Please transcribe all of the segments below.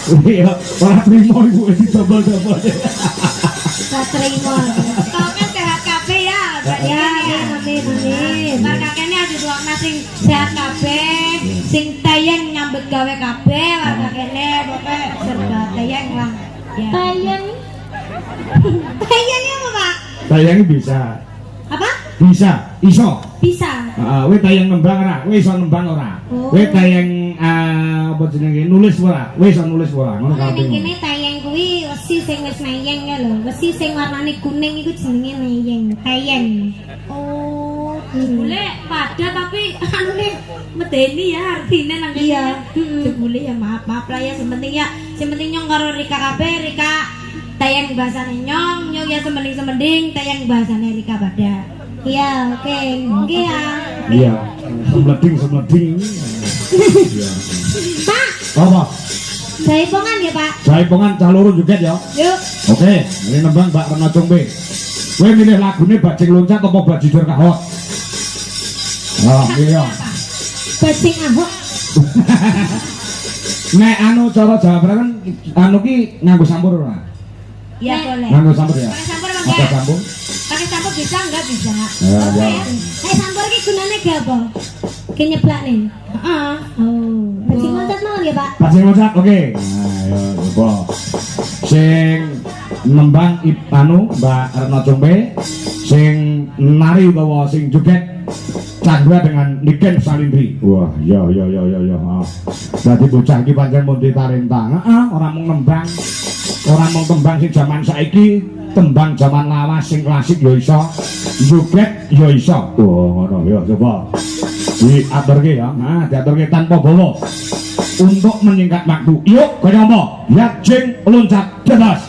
Iya, ora trimo iku wis ditobol-tobol. Tak terima. Kau kan sehat kabeh ya. Ya, amin amin. Bar kakeknya ada doang sing sehat kabeh, sing tayang nyambut gawe kabeh, warga kene pokoke serba tayang lah. Ya. Tayang. Tayangnya apa, Pak? Tayangi bisa. Apa? Bisa, iso. Bisa. Heeh, kowe tayang nembang ora? Kowe iso nembang ora? Oh. Kowe tayang apa jenenge nulis ora? Kowe iso nulis ora? Ngono Kalau kabeh. kene tayang kuwi wesi sing wis meyeng ya lho. Wesi sing warnane kuning iku jenenge meyeng. Tayang. Oh, jebule pada tapi anune medeni ya artine nang kene. Iya. Jebule ya maaf lah ya sementing nyong karo Rika kabeh, Rika tayang bahasane nyong ya semending tayang bahasane Rika pada. Iya, oke. Oke ya. Iya, semleding. Iya. Pak, Apa? jaipongan ya, Pak. Jaipongan cah loro juga ya. Yuk. Oke, ini nembang Mbak Rena Congbe. Kowe milih lagune Bajing Loncat apa Bajidor Kahot? Oh, iya. Bajing Ahok. Nek anu cara Jawa Barat kan anu ki nganggo sampur ora? Ya boleh. Nganggo sampur ya? Pakai sampur apa Ada enggak? sampur? Pakai sampur bisa enggak bisa? Ya, Oke. ya. Sampur iki gunane ge apa? Ki nyeplakne. Heeh. Oh, bajing loncat mau ya, Pak? Bajing Loncat, oke. Nah, ya coba. Sing nembang anu Mbak Rena Congbe, sing nari utawa sing joget Chandra dengan Niken Salindri. Wah, ya. Dadi bocah iki pancen mun ditarintang. Heeh, ora mung nembang. Ora mung tembang sing jaman saiki, tembang jaman lawas sing klasik ya iso. Joget ya iso. Wah, ngono ya coba. Diaturke ya. Nah, diaturke tanpa bawa. Untuk menyingkat waktu. Yuk, kaya apa? Bajing Loncat bebas.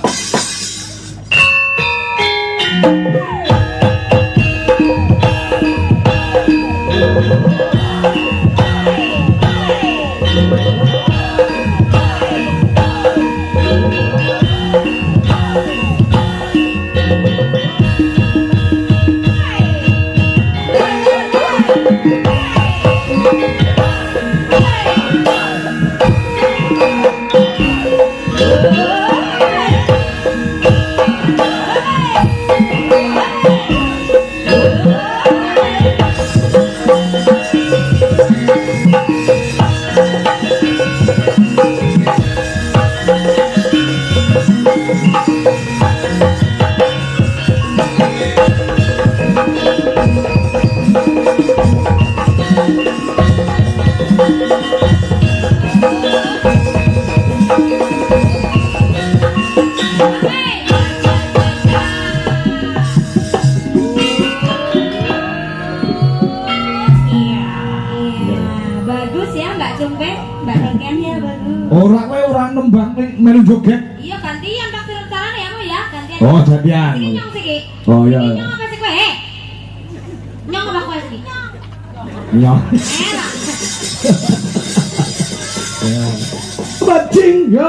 Bagus ya Mbak Cumpe, Mbak Reken ya bagus. Ora kowe ora nembang melu joget. Iya gantian tak carane ya, Mo ya, gantian. Oh, jadian. Siki nyong siki. Oh iya. Siki nyong apa sih kowe? Nyong apa kowe siki? Iya. Enak. Bajing ya.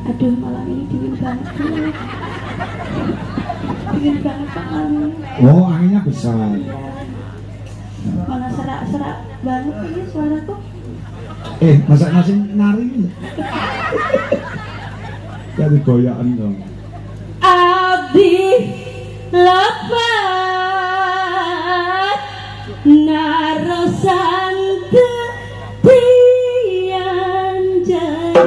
Aduh, malam ini dingin banget. Dingin banget Pak malam. Oh, anginnya besar. Malah serak-serak banget ini suaraku. Masa masih nari ini? Jadi goyaan dong. Abdi lepas narosan tetian jalan.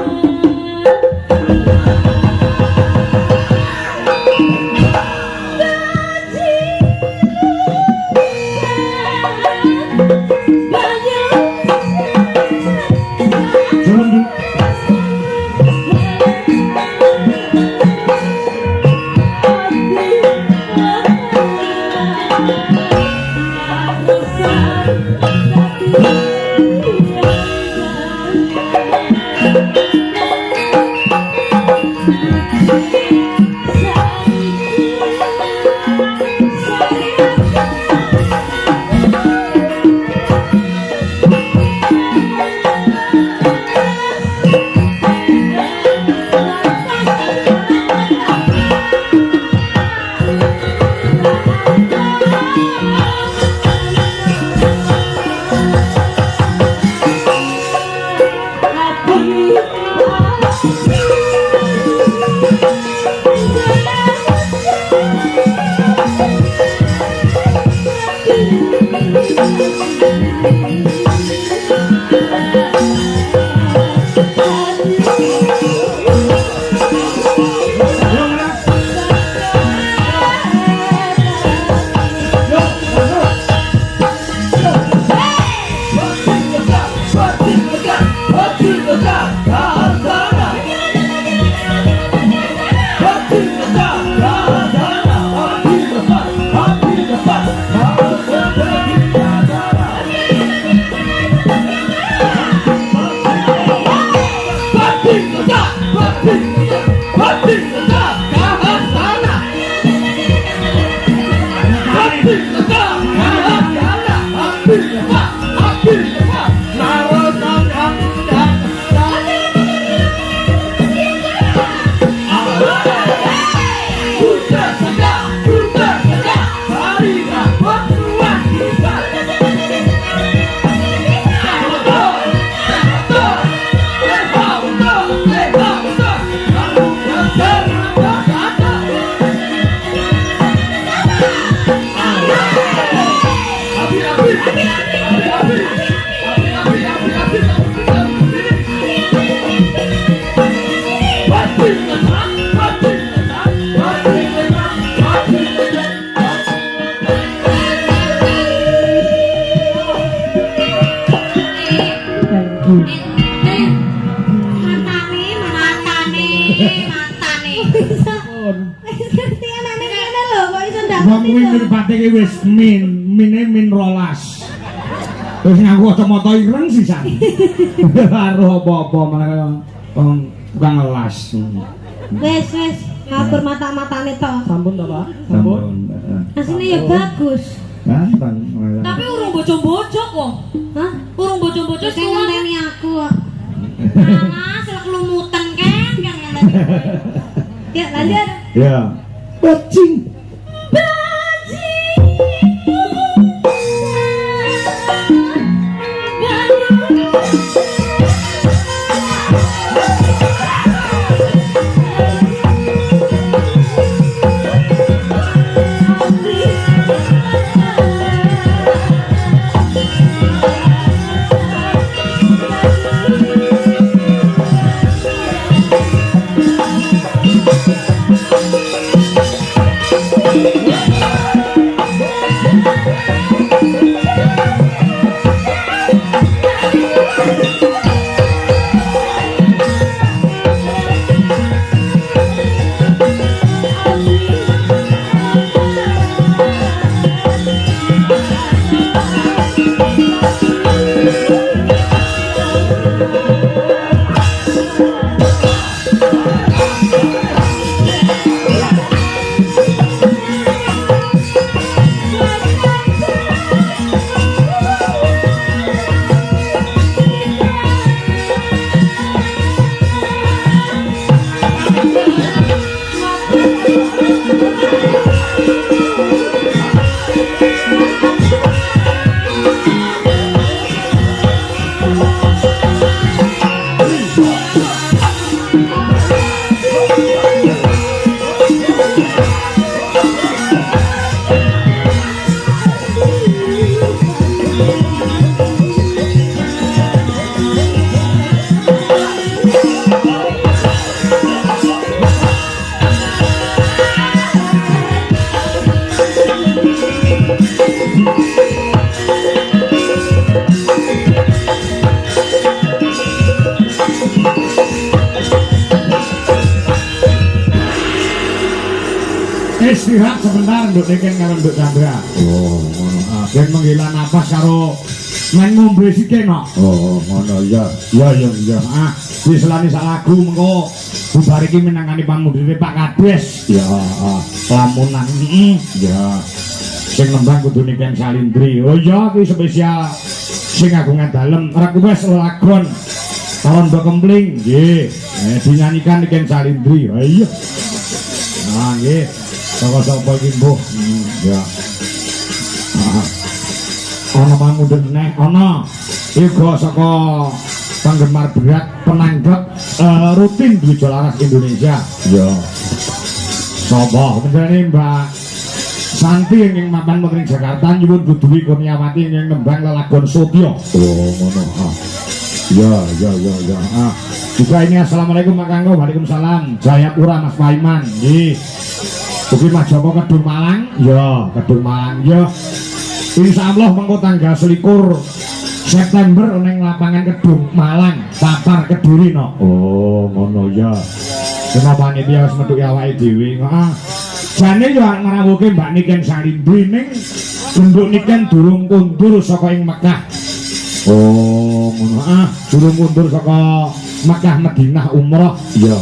Wong kuwi mripate ki wis min rolas. Terus nganggo kacamata ireng sisan. Karo apa-apa malah wong tukang ngelas. Wes, ngatur mata-matane to. Sampun to, Pak? Sampun. Asline ya bagus. Gampang. Tapi urung bojo-bojo kok. Hah? Urung bojo-bojo Sing suwe. ngenteni aku kok. Alah, sing kelumutan kan ngenteni. Ya, lanjut. Ya. Bajing. Istirahat sebentar nduk Deken karo nduk Chandra. Oh, ngono. Ben menghela napas karo nang ngombe sithik no. Oh, ngono ya. Ya ya ya. Ah, diselani sak lagu mengko bubar iki minangkani pamundhute Pak Kades. Ya, Lamunan. ya. Sing nembang kudu Niken Salindri. Oh iya iki spesial sing agungan dalem request lagon Rondo Kempling nggih. Dinyanyikan Niken Salindri. Oh iya. Nah nggih. Sapa iki mbuh? Ya. Ana pamundhut neh ana. Iku saka penggemar berat penanggap rutin di Jolaras Indonesia. Ya. Sapa? Benerane Mbak Santi yang mapan Menteri Jakarta nyuwun Budwi Kurniawati yang nembang lelagon Sotyo. Oh, ngono. Ya, ya, ya, ya. Juga ini assalamualaikum Pak Kanggo, waalaikumsalam. Jayapura Mas Paiman. Nggih. Ugi Mas Joko Kedung Malang. Ya, Kedung Malang ya. Insyaallah mengko tanggal 21 September neng lapangan Kedung Malang, Papar Kediri no. Oh, ngono ya. Kenapa panitia wis metuki awake dhewe. Heeh. Jane yo ngrawuhke Mbak Niken Salindri ning genduk Niken durung kundur saka ing Mekah. Oh, ngono. Durung kundur saka Mekah Madinah umrah. Ya.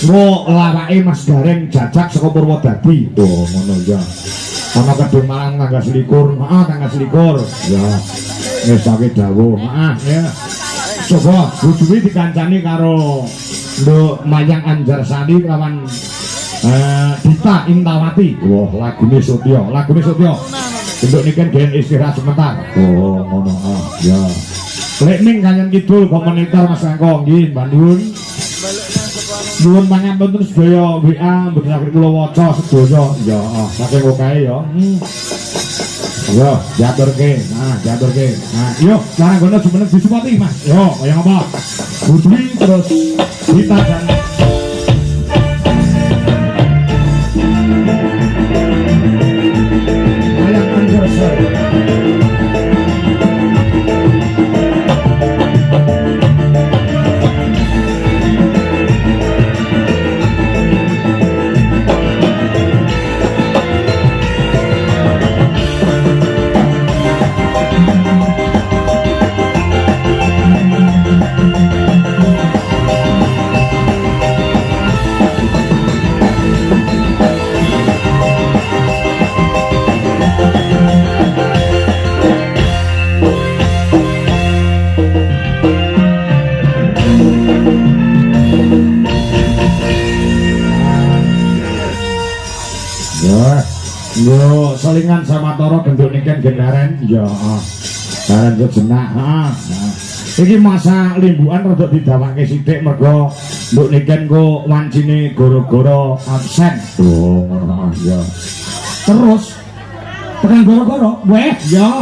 Wo lawake Mas Gareng jajak saka Purwodadi. Oh, ngono ya. Ana Kedung Malang tanggal 21. Tanggal 21. Ya. Wis saiki dawuh. Ya. Coba Budwi dikancani karo Nduk Mayang Anjarsari lawan Dita Intawati. Wah, Lagune Sotyo. Untuk Niken gen istirahat sebentar. oh, ngono. Ya. Lek ning Kanyen Kidul komunitas Mas Kangko nggih Bandung. Nuwun pangapunten sedaya WA mboten saged kula waca sedaya. Ya, saking kae ya. Yo, jaturke. Jaturke. Yo, larang gono jumeneng disupati, Mas. Yo, kaya apa? Budwi terus Dita dan Mayang Anjarsari. Yo, selingan sama Toro genduk Niken gendaren. Ya, Daren jenak. Iki masa limbuan rada didawake sithik mergo Nduk Niken go wancine goro-goro absen. Oh, ngono. Ya. Terus tekan goro-goro. Weh, ya.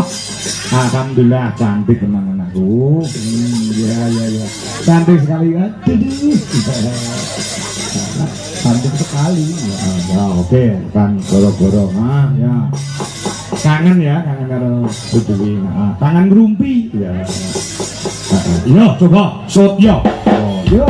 Alhamdulillah cantik teman anakku. Ya. Cantik sekali kan. Cantik sekali. Ya, oke, kan goro-goro. Ya. Kangen karo Budwi. Kangen ngrumpi. Ya. Yo, coba Sotyo. Oh, yo.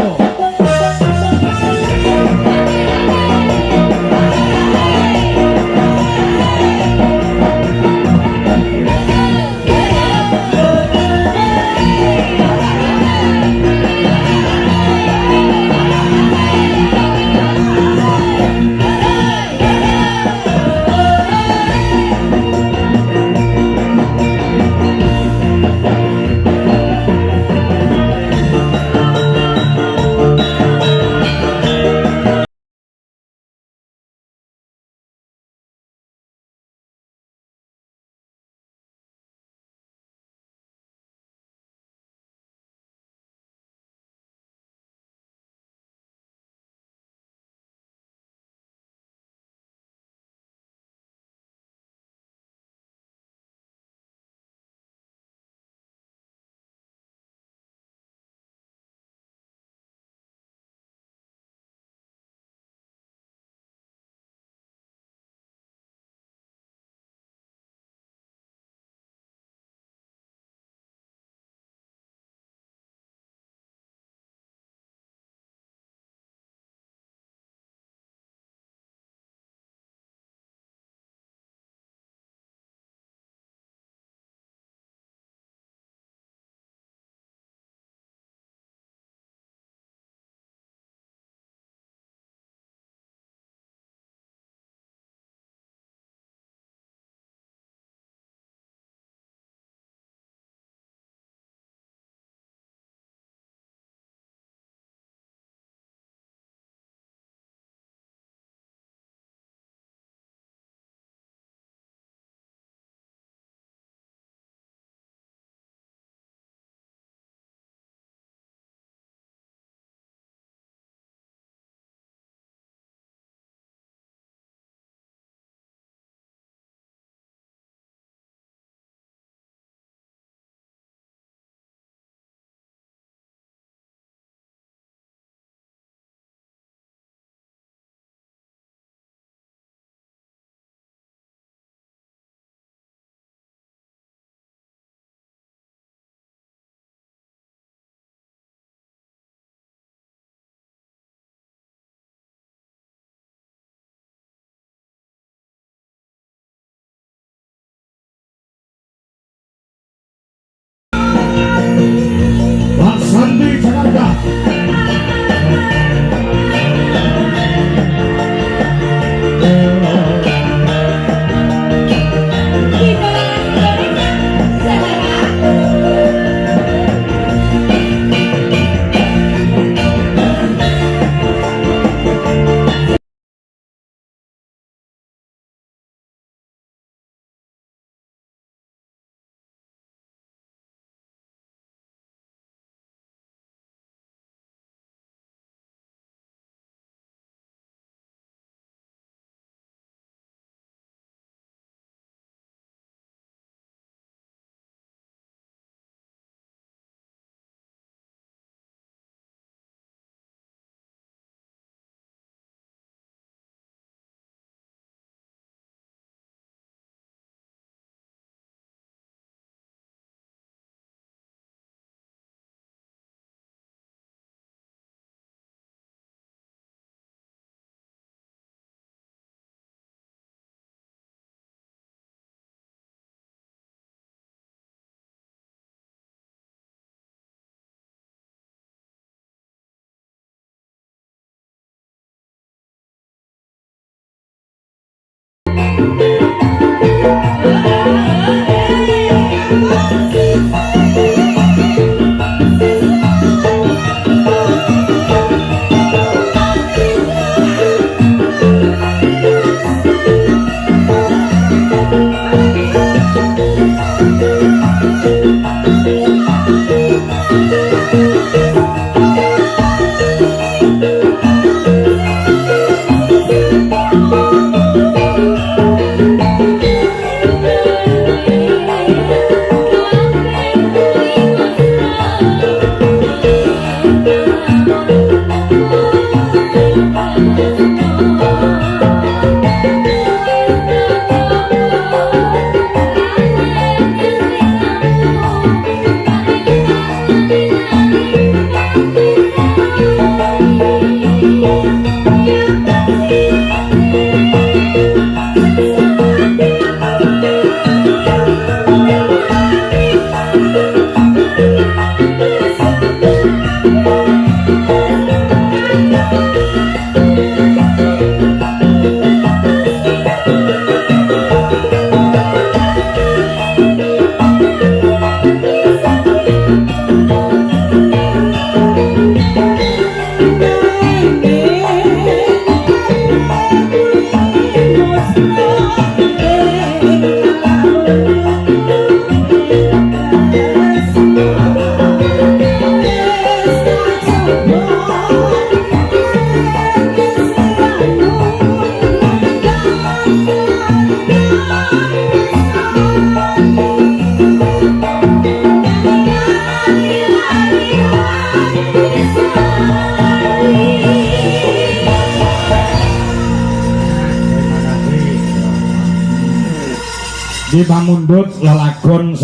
Di pamundhut lelagon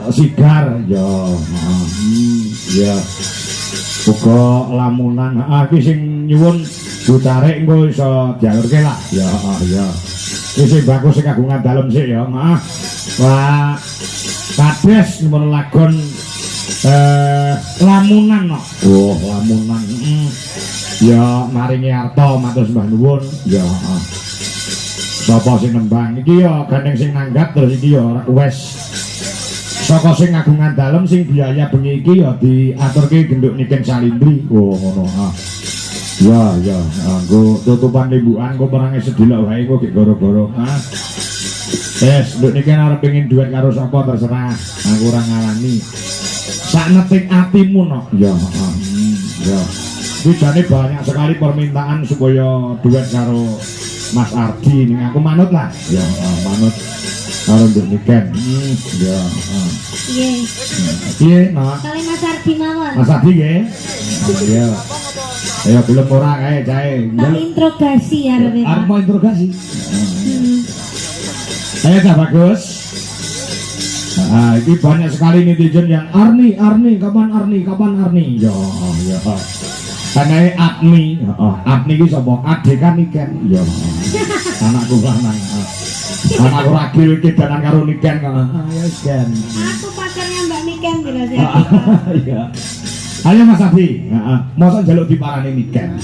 sigar ya. Ya. Uga lamunan. Iki sing nyuwun ditarik engko iso dialurke lah. Ya, ya. Iki sing bagus sing kagungan dalem sik ya. Wah. Kades nyuwun lagon lamunan no. Oh, lamunan. Ya maringi arta matur sembah nuwun. Ya, Bapak sing nembang iki ya gandeng sing nanggap terus iki ya wes saka sing ngagungan dalem sing biaya bengi iki ya diaturke genduk niken salindri. Oh ngono. Ya ya nggo tutupan lembukan kok perange sedilok wae kok gek goro-goro. Wes nduk niken arep pengin duet karo sapa terserah. Aku ora ngalani. Sak neting atimu no. Ya ya. Iki jane banyak sekali permintaan supaya duet karo Mas Ardi ning aku manut lah. Ya, manut karo nduk niken. Ya, Iya. Piye, Nak? Kali Mas Ardi mawon. Mas Ardi nggih. Iya. Ayo belum ora kae jae. Tak interogasi arep. Arep mau interogasi. Ayo dah bagus. Ini banyak sekali netizen yang Arni, kapan Arni? Ya, ya. Karena Agni, Agni itu sapa? Adekan Niken, ya. Anakku lanang. Anakku ragil kedanan karo Niken. Ya, Ken. Aku pacarnya Mbak Niken jelas ya. Iya. Ayo Mas Abi, masa jaluk diparani Niken.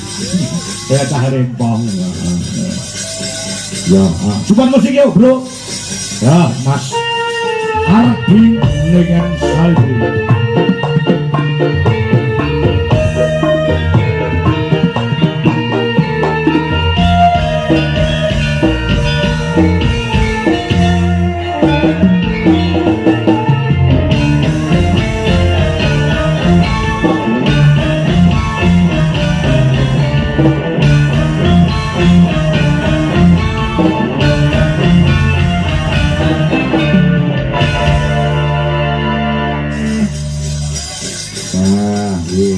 Ya cah rempong. Ya, cuman musik yuk, Bro. Ya, Mas Ardi Niken Saldi.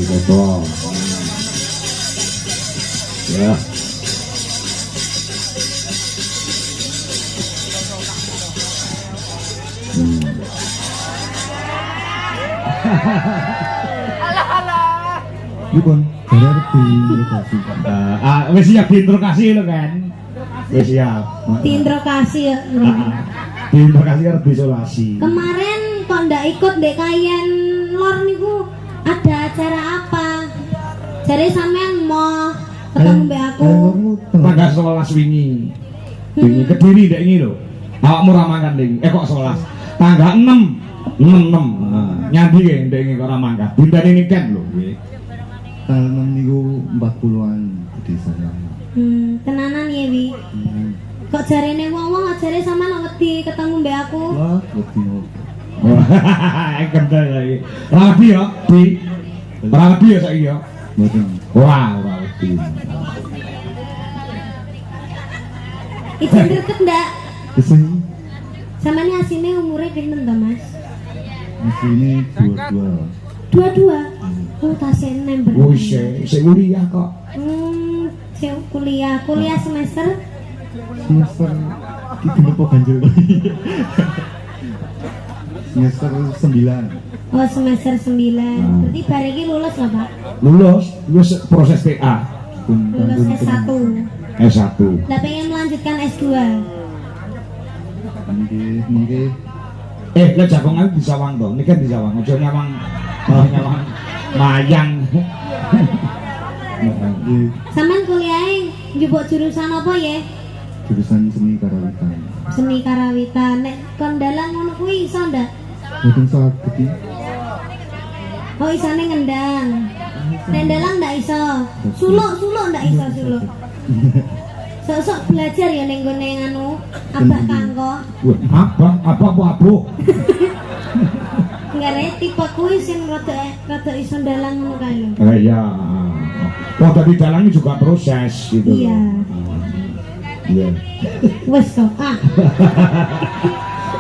Betul. Ya. Dipun, dari arep diinterogasi. Wis siap diinterogasi lho kan. Wis siap. Diinterogasi ya. Diinterogasi karo diisolasi. Kemarin kok ndak ikut dek kalian lor niku ada acara apa? Jadi sampean mau ketemu mbak aku. Tanggal 11 wingi. Wingi Kediri ndek iki lho. Awakmu ra mangkat ning. Kok 11. Tanggal 6. 6. Nyandi ke ndek iki kok ra mangkat. Dinteni Niken lho. Tanggal 6 niku 40-an di sana. Tenanan ya Wi. Kok jarene wong-wong ajare sama lo wedi ketemu mbak aku. Wah, wedi ngopo. Wah, kendel lagi. Rabi ya, Bi. Rabi ya saiki ya. Mboten. Wah, wedi. Izin deket ndak? Kesini Samane asine umure pinten to, Mas? asline 22. 22. Oh, tasih enem Wis berarti. sik kuliah kok. kuliah semester Semester iki nopo ganjel. Semester 9. oh semester 9. Berarti bare iki lulus lah, Pak. Lulus proses TA Lulus S1. S1. Lah pengen melanjutkan S2. Mungkin Lah jagongan di Sawang to. Niki di Sawang, aja nyawang nyawang mayang. Sampean kuliahe njupuk jurusan apa ya? jurusan seni karawitan. Seni karawitan. Nek kon dalang ngono kuwi iso ndak? Mungkin saat iki Oh isane ngendang. Nek dalang ndak iso. Suluk ndak iso suluk. Sok-sok belajar ya ning gone anu Abah Kangko. Wah, apa abu? Nggare tipe kuwi sing rada iso dalang ngono kae lho. Iya. Oh, tadi dalangi juga proses gitu. Iya. Iya. Wes to. Ah.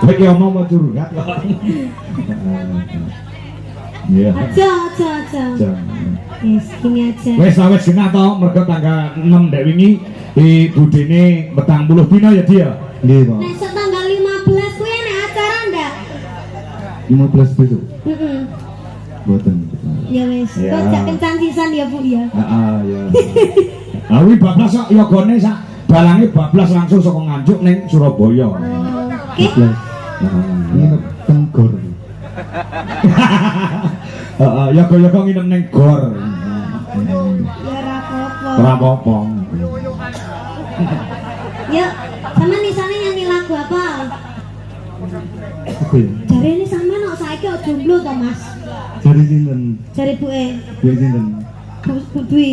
Bagi omong mau curhat kok. Iya. Aja. Yes, gini aja. Wes genah to mergo tanggal 6 dek wingi di budine 40 dina ya dia. nggih, Pak. Nek sok tanggal 15 kuwi ana acara ndak? 15 besok. Heeh. Boten. Ya wes. Ya. Kok jak kencan sisan ya, Bu ya. Heeh, ya. Awi bablas kok yogane sak dalange bablas langsung saka Nganjuk ning Surabaya. Oke. Nginep teng gor. Heeh, yoga-yoga nginep ning gor. Ya ora apa-apa. Ora apa-apa. Yuk, sama nisane nyanyi lagu apa? Apa ya? Jare ini sama kok saiki kok jomblo to, Mas? Jadi sinten? Jare buke, Buat sinten? Bu Dwi.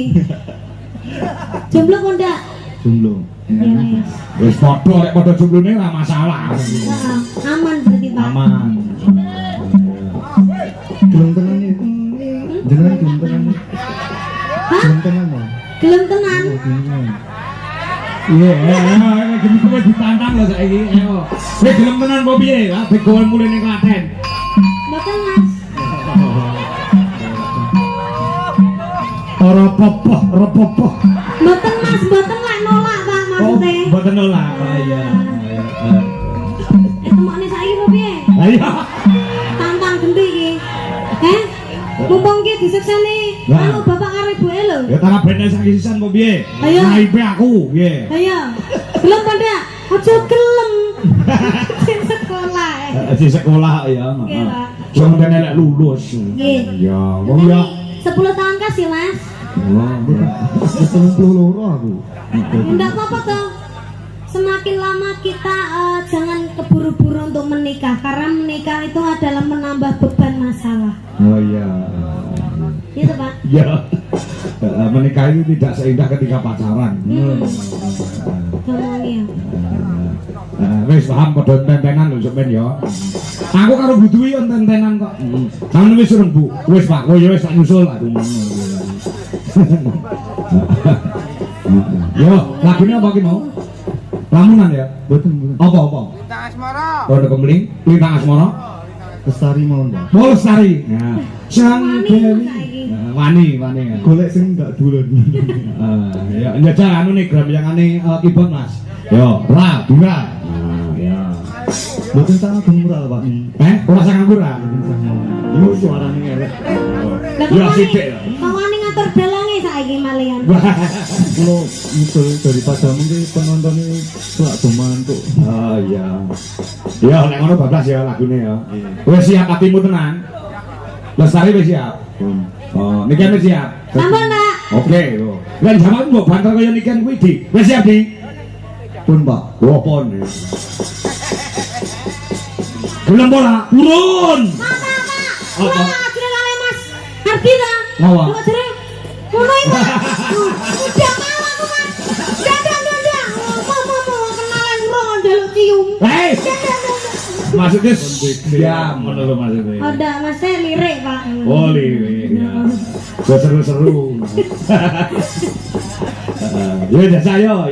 Jomblo kok ndak? Jomblo. Ya wes. Wis padha lek padha jumlune ora masalah. Heeh, aman berarti, Pak. Aman. Gelem tenan iki. Jenengan gelem tenan. Hah? Gelem tenan ya? Gelem tenan? Oh, jenengan. Iya, gini kowe ditantang lho saiki. Ayo. Kowe gelem tenan apa piye? Ah, begoan mulai ning Klaten. Mboten, Mas. Ora apa-apa, ora apa-apa. Mboten, Mas, mboten lek nolak, Pak, Oh, maksude. mboten nolak. Oh iya. Temokne saiki apa piye? Ayo. Tantang genti iki. Heh? Mumpung ki disekseni Nah. anu bapak karo ibuke lho. Ya tara bene sak sisan apa piye? Ayo. Naipe aku, piye? Ayo. Gelem ta, Ndak? Aja gelem. Sing sekolah. Di sekolah ya. Nggih, Pak. Wong dene lek lulus. Nggih. Ya, wong ya. 10 tahun kas ya, Mas. Wah, Wis 92 aku. Enggak apa-apa toh. Semakin lama kita jangan keburu-buru untuk menikah karena menikah itu adalah menambah beban masalah. Oh iya. Gitu, Pak. Ya. Menikah itu tidak seindah ketika pacaran. Ngomongnya. Wis paham padha tentenan lho sampean ya. Aku karo Bu Dwi yo tentenan kok. Sampeyan wis urung Bu. Wis Pak, oh ya wis tak nyusul aku. Yo, lagune apa ki mau? Lamunan ya? Boten. Apa? Lintang Asmara. Oh, ada kemling, lintang asmara. Lestari mawon, Pak. Oh, lestari. Nah, sang Wani Dewi. saiki. Wani. Ya. Golek sing ndak dulur. Ya, njajal anu nih grambyangane keyboard Mas. Yo, ra, dura. Nah, ya. Boten tak gemural, Pak. Ora sang nganggur ah. Yo suarane elek. Ya sithik. Kok wani ngatur dalange saiki malian. Kulo nyusul daripada mungkin penontonnya kelak domantuk. Oh iya. Ya, nek ngono bablas ya lagune ya. Wis siap atimu tenan. Lestari wis siap. Oh, niki wis siap. Sampun, Pak. Oke, yo. Lan jaman mbok banter kaya niken kuwi di. Wis siap di. Pun, Pak. Oh, pon. Gelem bola, turun. Pak. Wah, ajre kali Mas. Arti ta? Nawa. Kok ajre? Ngono iki, Pak. Udah mau aku, Mas. Dadah. Mau kenalan urung njaluk cium. Hei, maksudnya diam ngono lho maksudnya. Ada Mas saya lirik, Pak. Boleh, ya. Seru-seru. Yo jasa yo.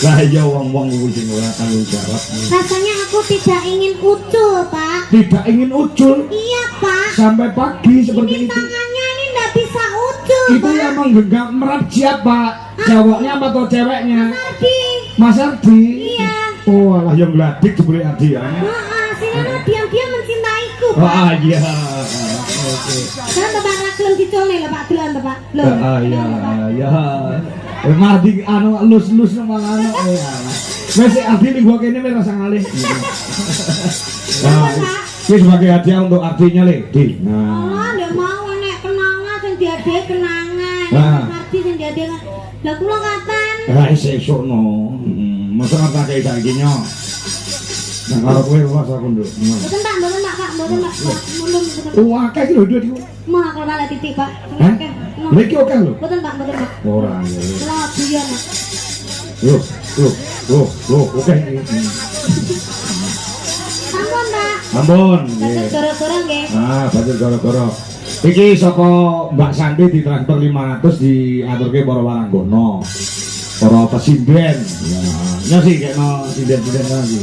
Lah iya wong-wong kuwi sing ora tanggung jawab. Rasanya aku tidak ingin ucul, Pak. Tidak ingin ucul Iya, Pak. sampai pagi seperti Ini itu. tangannya ini nggak bisa ucul, Itu Pak. yang menggenggam merat siapa? Cowoknya apa atau ceweknya? Ardi. Mas Ardi. Iya. Oh, alah yang gladik jebule Ardi ya. Sini lo diam-diam mencintaiku, Pak. Oh iya. Oke. Kan Bapak Raklem dicolek lah, Pak. Gelan, Bapak. Loh. Iya, iya. Mardi anu lus-lus malah anu. Wes Ardi ning gua kene wis rasa ngalih. Nah, ini sebagai hadiah untuk artinya le, di. Nah, Allah, nggak mau nek kenangan sing diadai kenangan. Nah. Ardi sing diadai. Lah kula kapan? esuk no. Masa nggak pakai saiki nyo. Nah, kalau kowe was aku nduk. Mboten Pak, mboten Pak, Pak, mboten Pak. Mulun mboten. Oh, akeh iki lho duit iku. Mah kalau balik titik, Pak. Hah? Oke. Lha iki oke lho. Mboten Pak, mboten Pak. Ora ya. Kula guyon. Pak. Oke. Sampun, Pak. Ampun. Bagus gara-gara nggih. Ah, batur gara-gara. Iki saka Mbak Santi ditransfer 500 diaturke para waranggono. Para pesinden. Ya sih kena sinden-sinden lagi.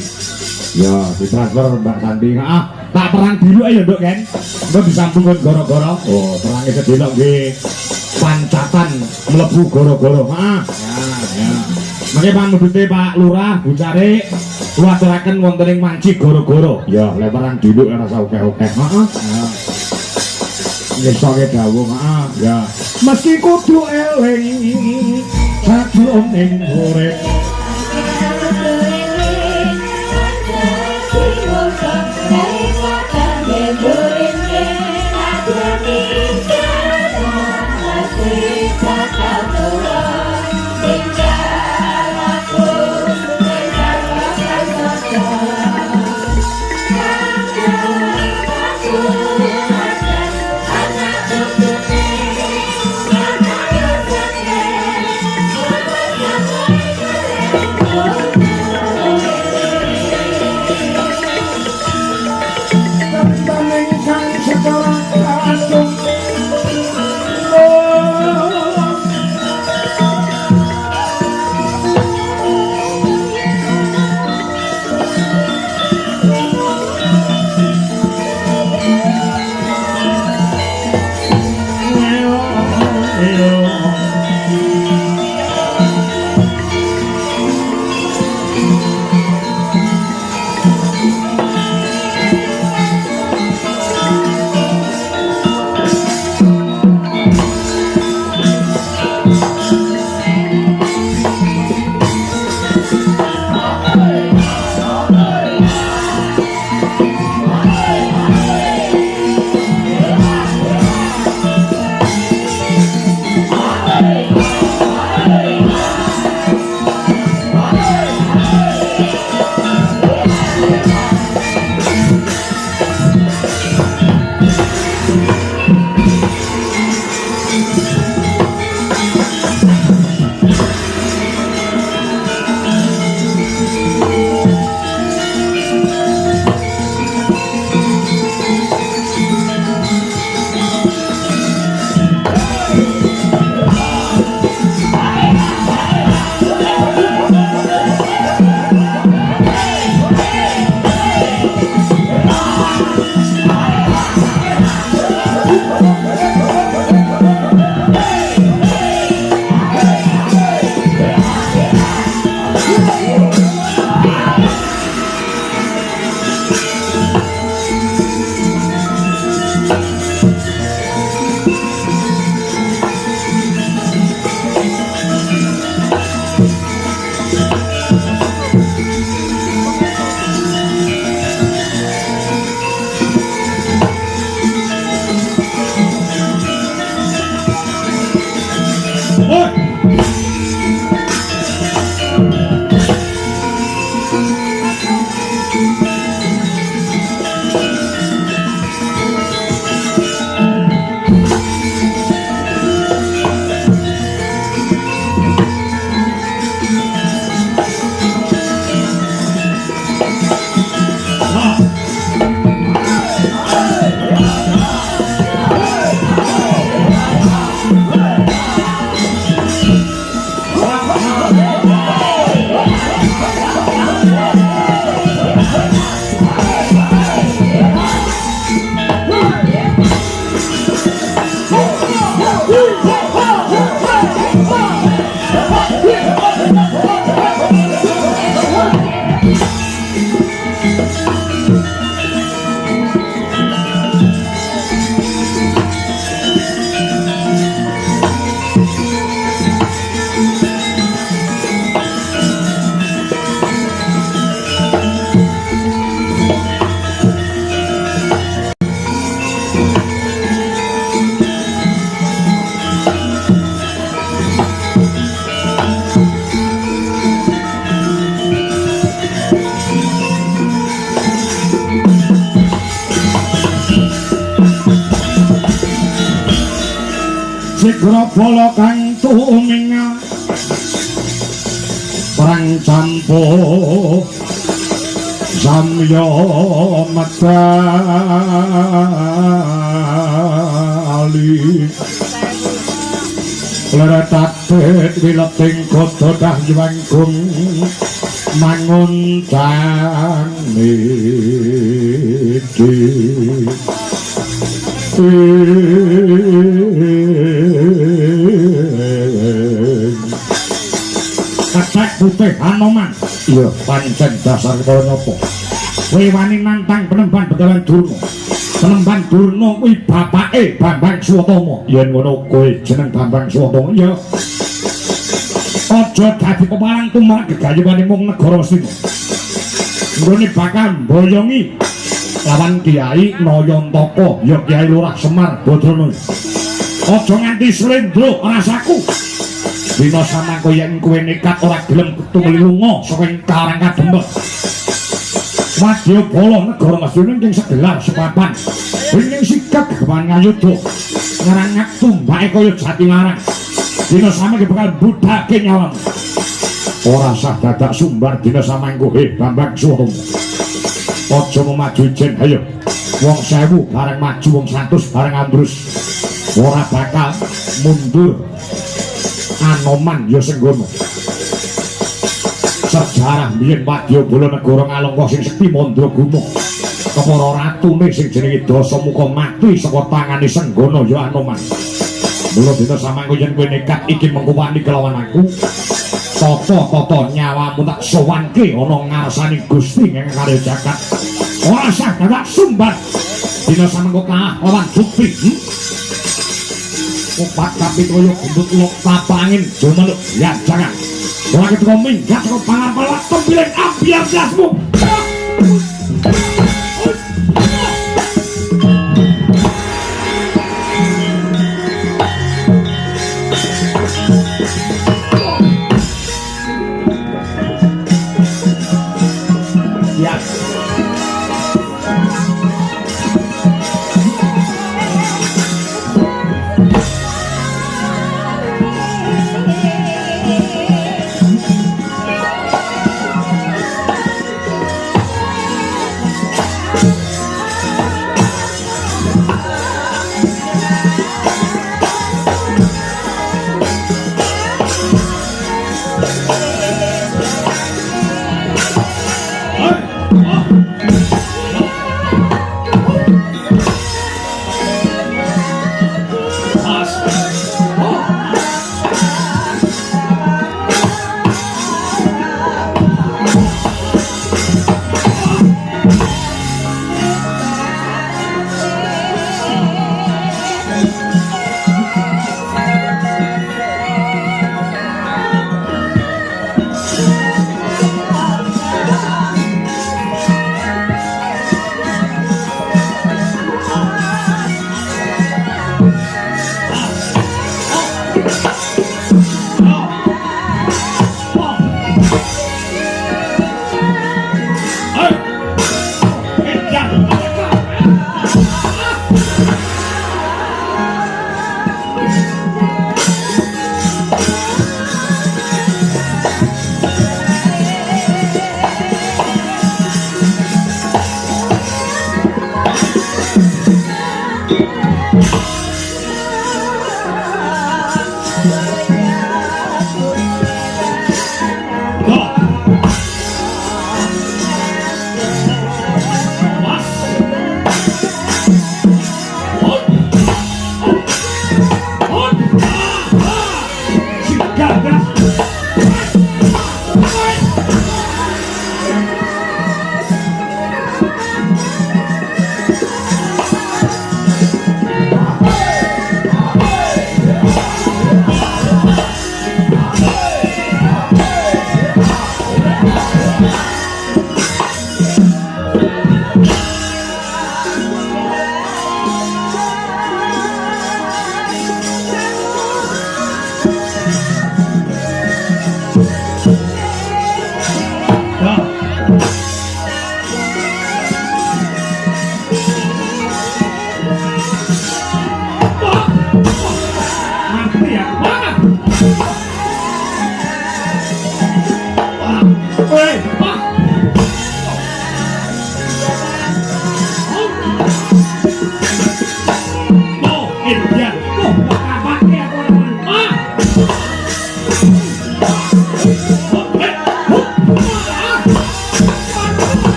Ya, ditransfer Mbak Santi. Ah, tak perang dulu ayo, Nduk, kan. Engko disambung kon gara-gara. Oh, terange sedelok nggih. Pancatan mlebu gara-gara. Ah, ya. Mangke pamudhute Pak Lurah, Bu Cari, kuwaturaken wonten ing Manci gara-gara. Ya, lebaran dulu ora usah akeh-akeh. Heeh. Nggih sok dawuh, heeh. Ya. Meski kudu eling sajroning urip. Sigra bala kang tuming perang campuh samya medali leratat wileting kota dahyanggung mangun taniki Ketek putih Anoman iya pancen dasar kaya napa kowe wani nantang Penemban Begawan Durna Penemban Durna kuwi bapake Bambang Suwatama yen ngono kowe jeneng Bambang Suwatama iya aja dadi pemarang tumrap gegayuhane mung negara Sina nggone bakal mboyongi lawan Kiai Nayantaka ya Kiai Lurah Semar Badrana aja nganti slendro rasaku dina samangko yen kowe nekat ora gelem tumeli lunga saka Karang Kadempet Wadyabala negara Masjid ing segelar sepapan ing sikap kewan ngayuda ngerangak tumbake kaya Jatilarang dina samangke bakal budhake nyawamu ora sah dadak sumbar dina samangko Bambang Suwatama aja maju jen ayo wong 1000 bareng maju wong 100 bareng ambrus ora bakal mundur Anoman ya senggono sejarah biyen Wadyabala negara Ngalengka sing sekti Mandraguna kepara ratune sing jenenge Dasamuka mati saka tangane Senggono ya Anoman mula dina samangko yen kowe nekat iki mengkuwani kelawan aku tata nyawamu tak sowanke ana ngarsane Gusti ing karya jagat ora sah dadak sumbat dina samangko kalah lawan Jukti opat kapitoyo gendut lok tapangin jomeluk ya jangan ora ketika minggat saka pangapalat tempiling ambiar jasmu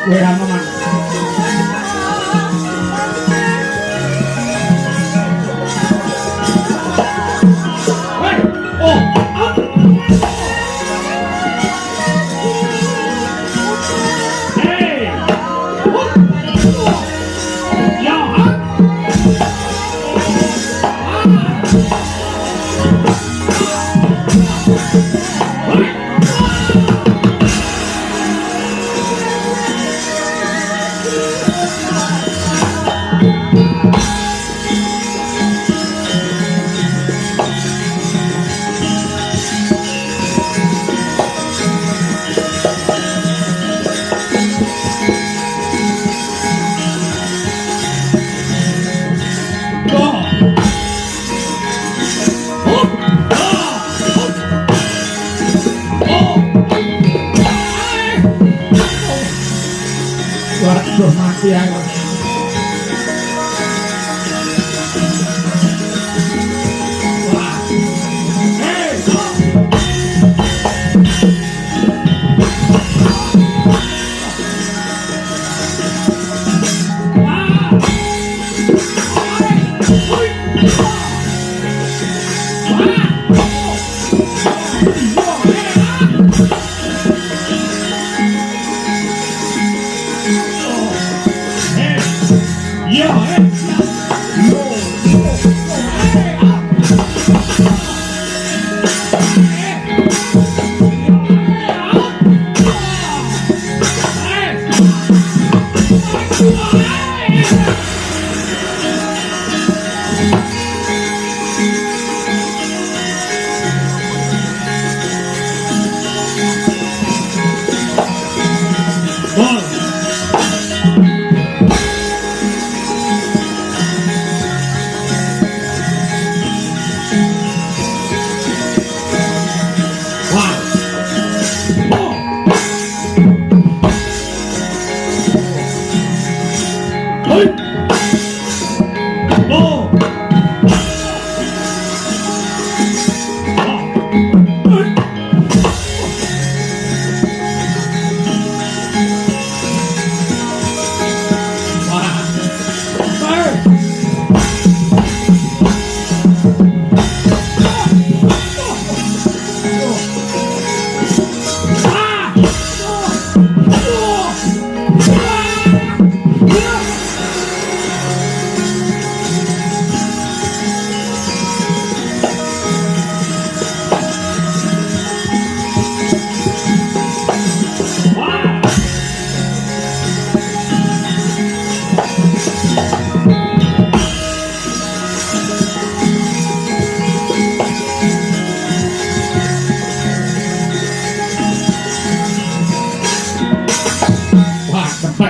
Kowe ra man. Waduh mati aku. Wah.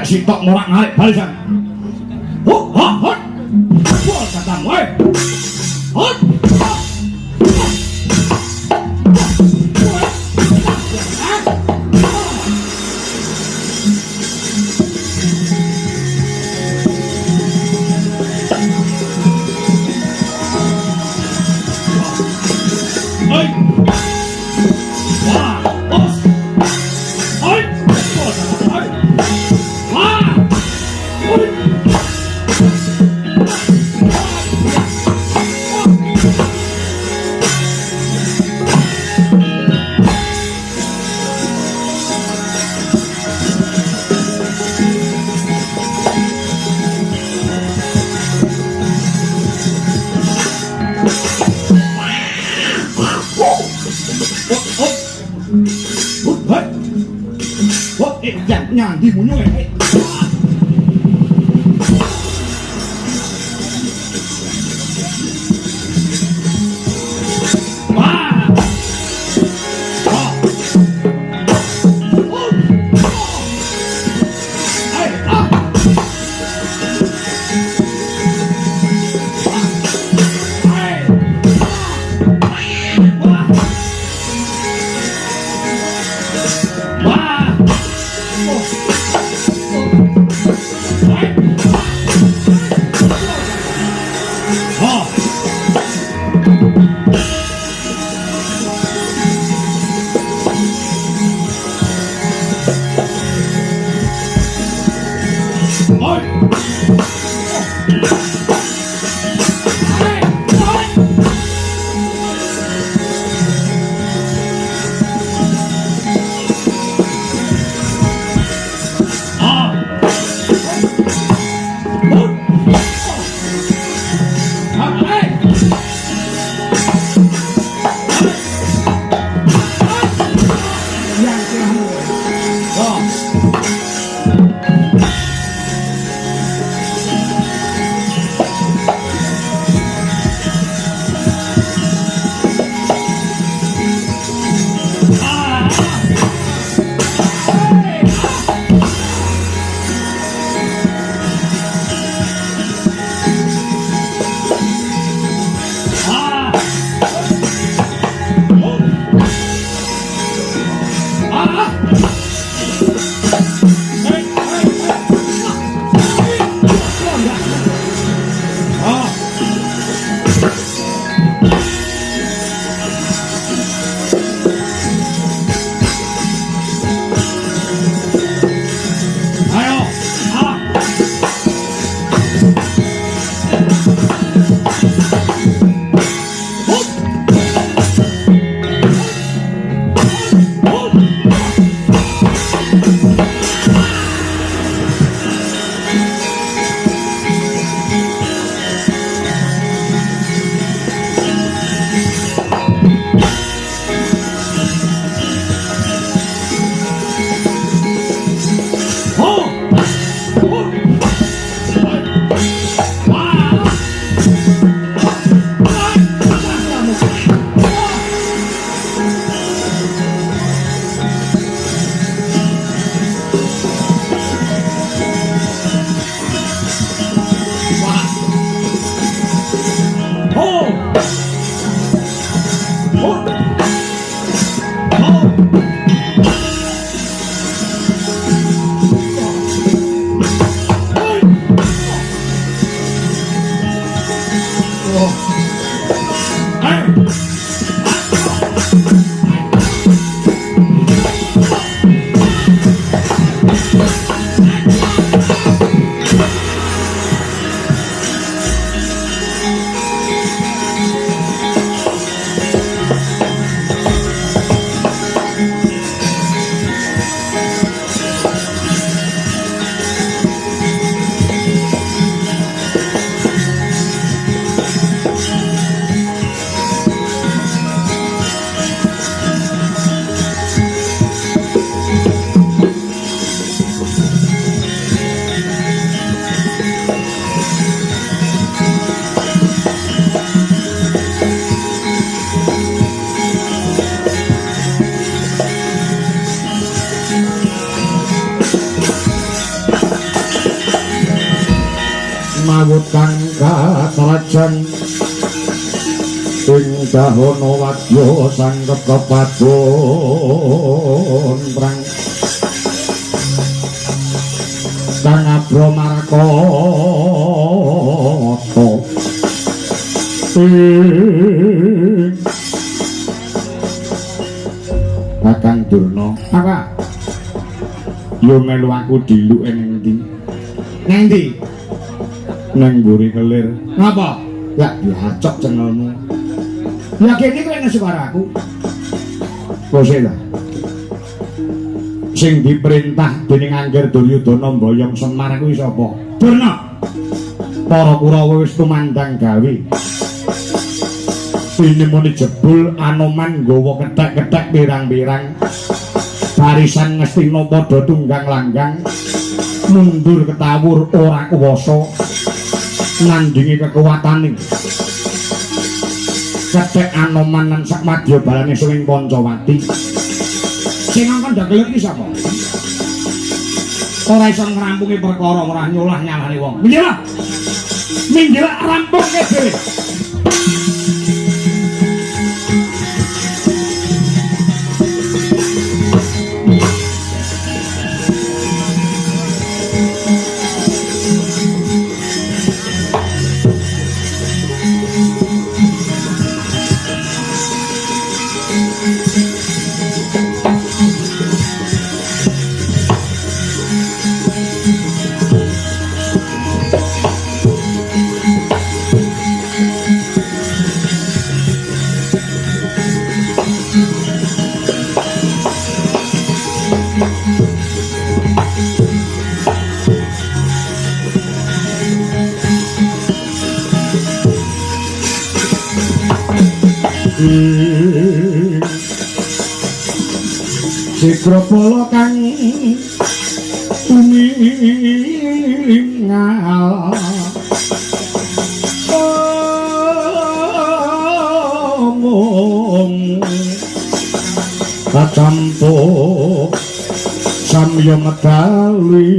Sitok morak narik balisan. Hut hut hut. Wah katam wae. Hut. Oi. Wah, bos. Oi. Bos katam wae. Nhàn đi muốn nhồi ấy. Wow. sinawut kang katrajan ing dahono wadya sangkep kepadon prang kang abro markoto Kakang Durna apa yo melu aku diluke ning ndi nang ndi nang mburi kelir ngapa ya diacok cengelmu ya kene kowe nang suaraku kose ta sing diperintah dening Angger Duryudana mboyong Semar kuwi sapa Durna para Kurawa wis tumandang gawe ini muni jebul Anoman nggawa kethek-kethek pirang-pirang barisan Ngastina padha tunggang langgang mundur ketawur ora kuwasa nandingi kekuwatane kethek Anoman lan sak madya balane suwing Pancawati sing ngongkon dagelet iki sapa ora iso ngrampungi perkara ora nyolah nyalani wong minggir rampungke dhewe Sikropolo kang tumingal omong kacampo samya medali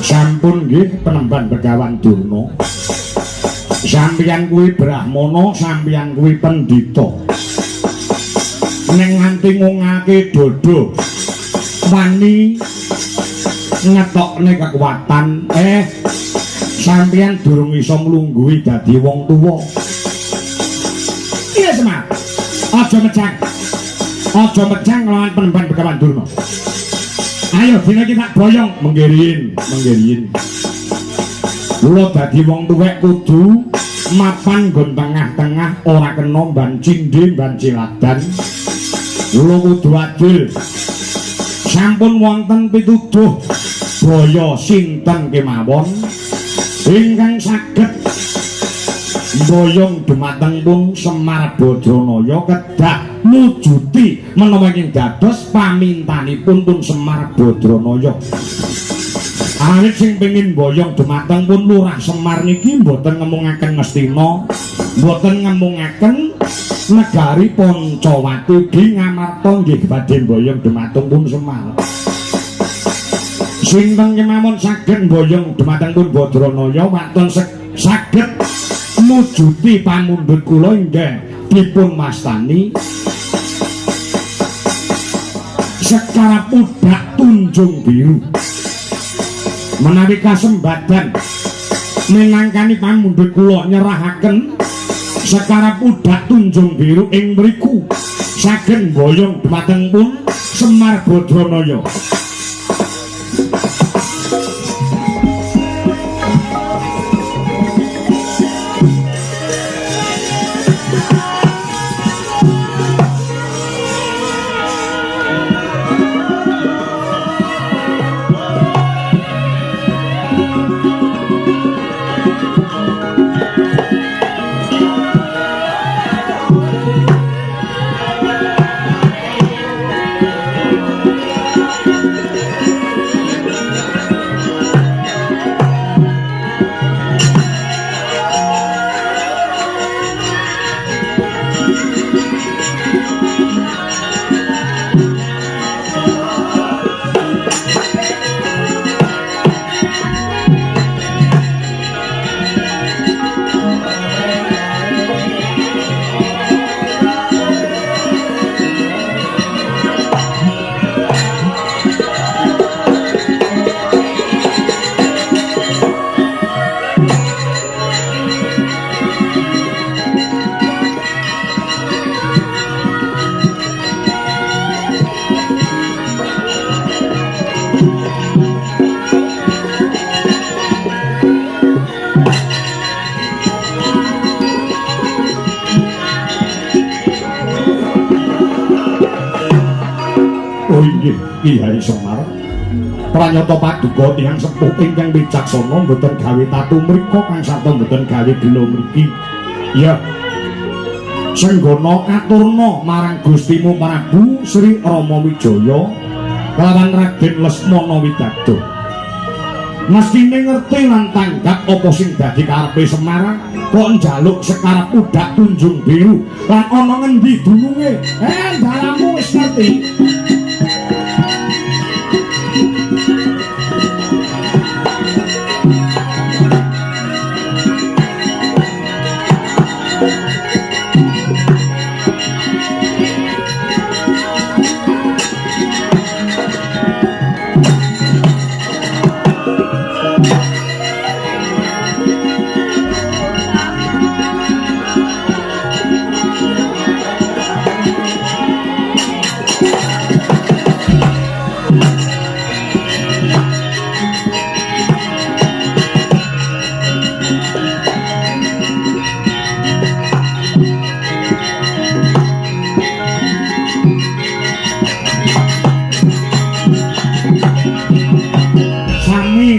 sampun nggih penemban Begawan Durna sampeyan kuwi brahmana sampeyan kuwi pendhita ning nganti ngungake dodo wani ngetokne kekuatan sampeyan durung iso nglungguhi dadi wong tuwa iya Semar aja mejang lawan penemban Begawan Durna ayo dina kita boyong menggirin kula dadi wong tuwek kudu mapan nggon tengah-tengah ora kena mban cindhe mban ciladan kula kudu adil sampun wonten pituduh boyo sinten kemawon ingkang saged boyong dumateng pun Semar Badranaya kedah mujuti menawa ing dados pamintanipun pun Semar Badranaya awit sing pengin boyong dumateng pun Lurah Semar niki mboten ngemungaken Ngastina mboten ngemungaken negari Pancawati ugi ngamarta nggih badhe boyong dumateng pun Semar sinten kemawon saged boyong dumateng pun Badranaya waton saged mujuti pamundhut kula inggih dipun mastani secara pudak Tunjung Biru menawi kasembadan menangkani pamundhut kula nyerahaken sekarang pudak Tunjung Biru ing mriku saged boyong dumateng pun Semar Badranaya Kyai Semar pranyata paduka tiyang sepuh ingkang wicaksana mboten gawe tatu mrika kang sarta mboten gawe gelo mriki. Ya. Senggana aturna marang Gustimu Prabu Sri Rama Wijaya kelawan Raden Lesmana Widadha. Mestine ngerti lan tanggap apa sing dadi karepe Semar kok njaluk sekarep udak Tunjung Biru lan ana ngendi dununge. Dalammu wis ngerti.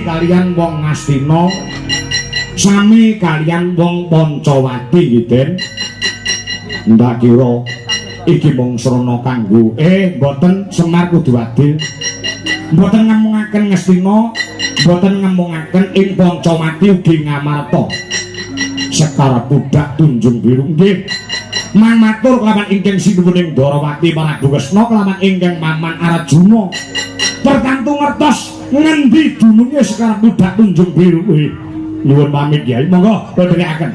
Kalian wong Ngastina sami kalian wong Pancawati nggih Den. Ndak kira iki mung srana kanggo mboten Semar kudu adil. Mboten ngamungaken Ngastina, mboten ngamungaken ing Pancawati ugi ngamarta Sekar budak Tunjung Biru nggih. Man matur kelawan ingkang sinuwuning Darawati Prabu Kresna kelawan ingkang Maman Arjuna. Tertantu ngertos ngendi dununge Sekar budak Tunjung Biru kuwi. Nyuwun pamit Kyai, monggo dherekaken.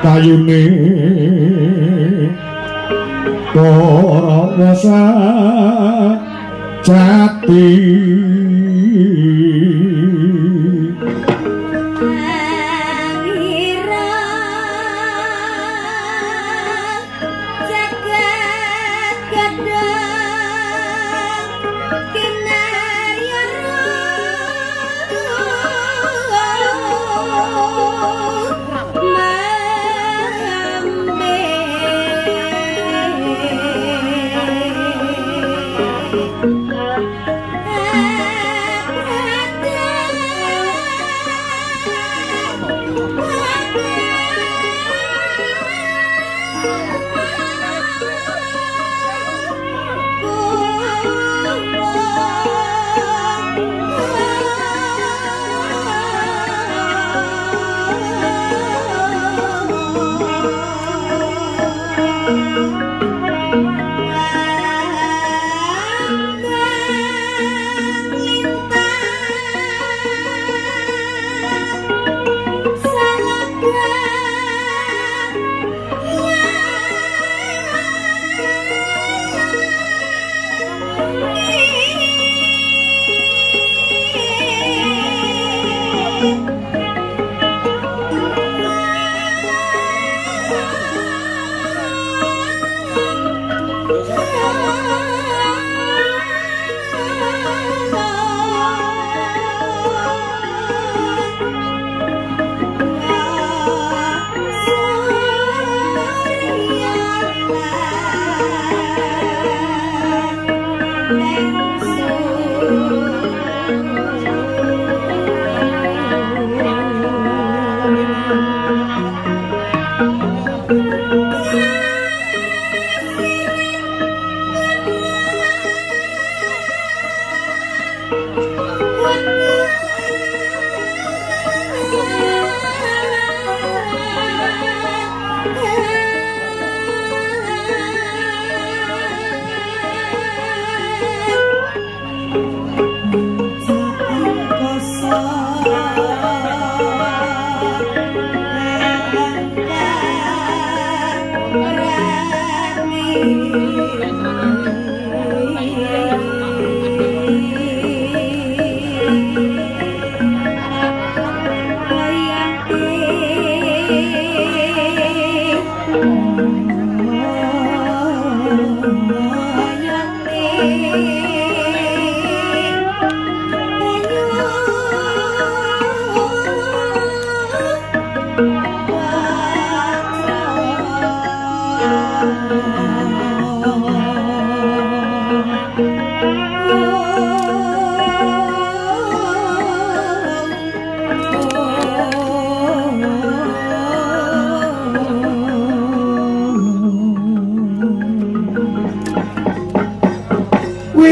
Kayune para rasa jati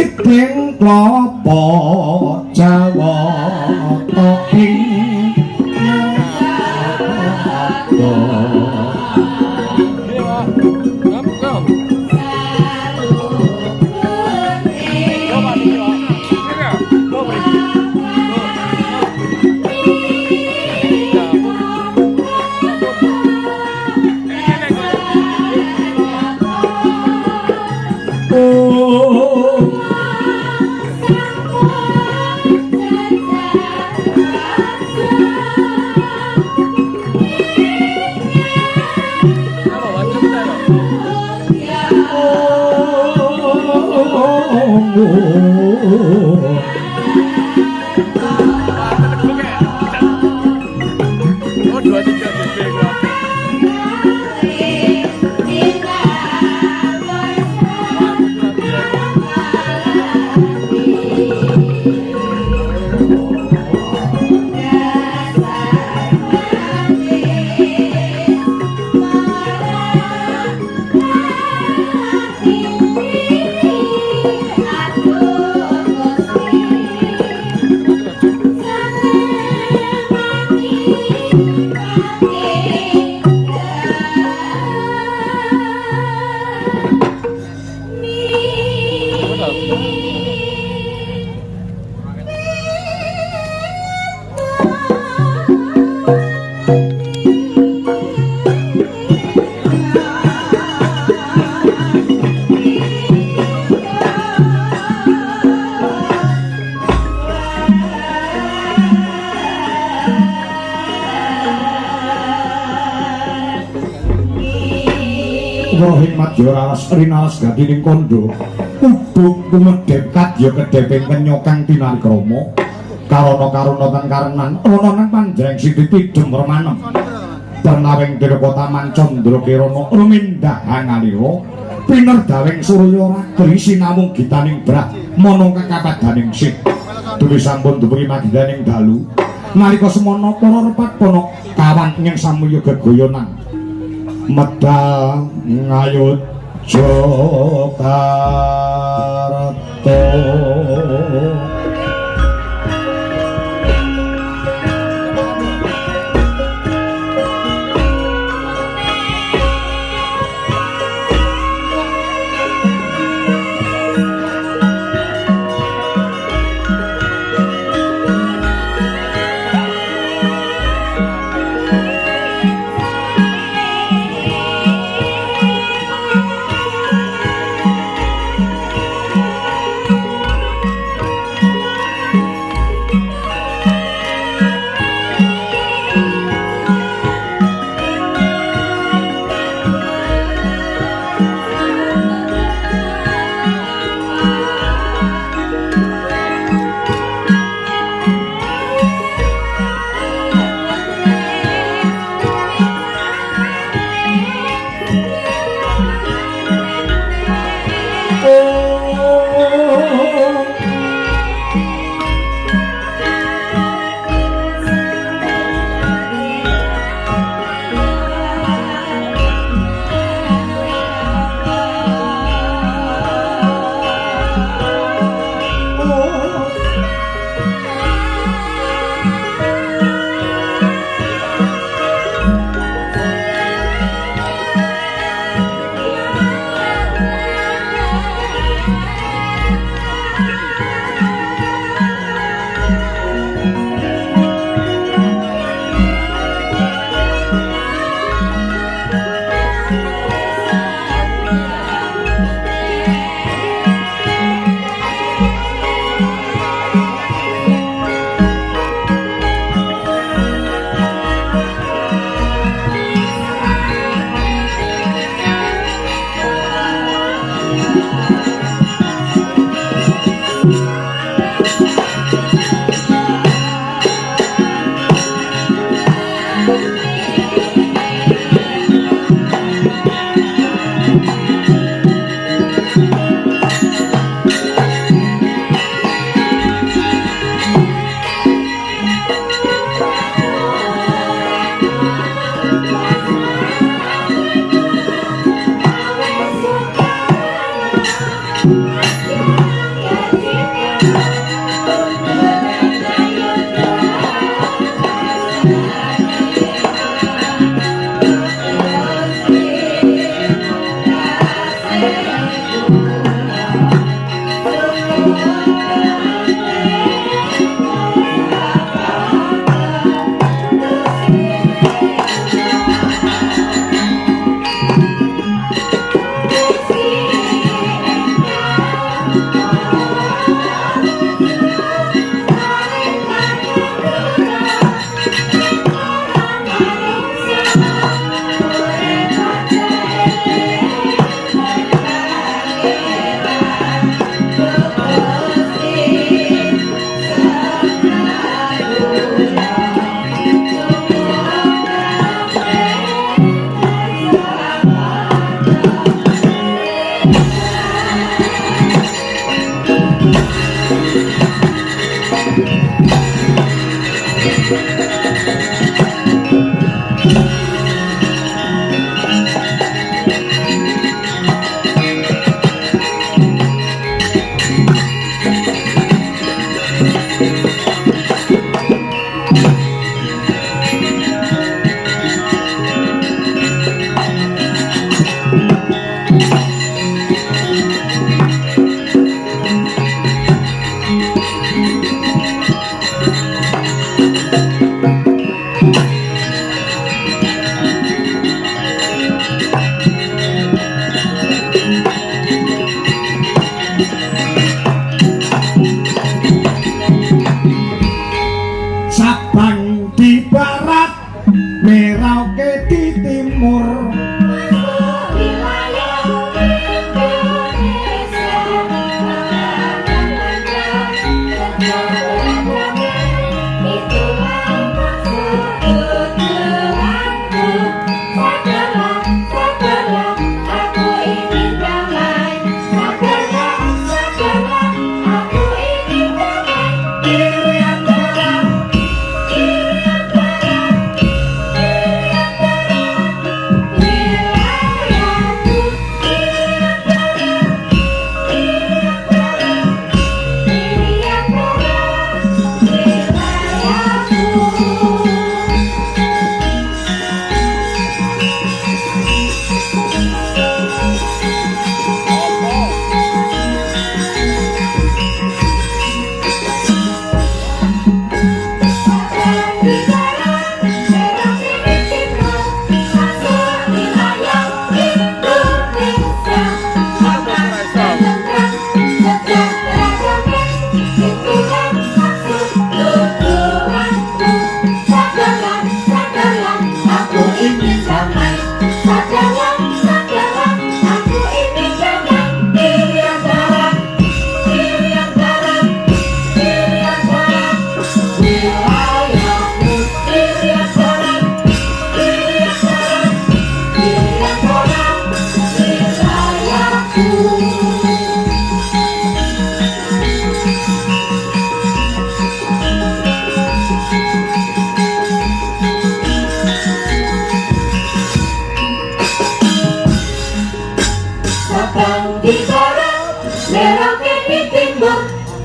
Witing klopo Jawa toking hikmat yo raras rinaras gatining kondo ubuk kumedhep kadya kedheping kenyokang tinari krama karana tan karenan ana nang panjreng siti pidhem remanem pernawing direkota mancandra kirana rumindah hangalira pinerdawing surya ragri sinamung gitaning brak mono kakapadaning sih duwi sampun dumungi magidaning dalu nalika semana para repat pono kawan ing samulya gegoyonan medal ngayut Jokarta.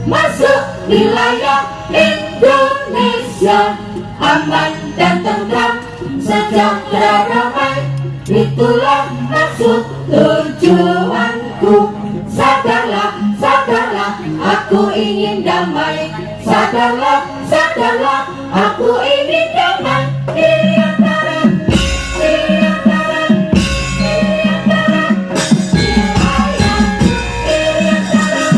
masuk wilayah Indonesia, aman dan tentram, sejahtera damai. Itulah maksud tujuanku. Sadarlah, sadarlah, aku ingin damai. Sadarlah, sadarlah, aku ingin damai. Di antara, di antara, di antara wilayah, di antara,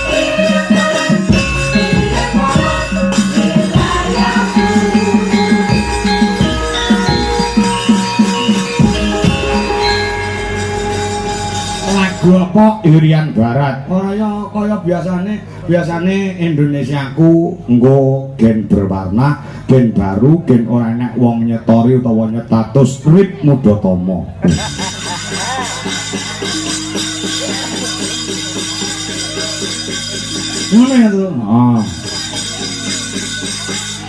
di antara, di antara wilayah. Lagu apa Irian Barat? Ora ya kaya biasane Indonesiaku nggo gen berwarna, gen baru, gen ora enek wong nyetori utawa nyetatus Rip Mudatomo. Ngono ya to. Ah.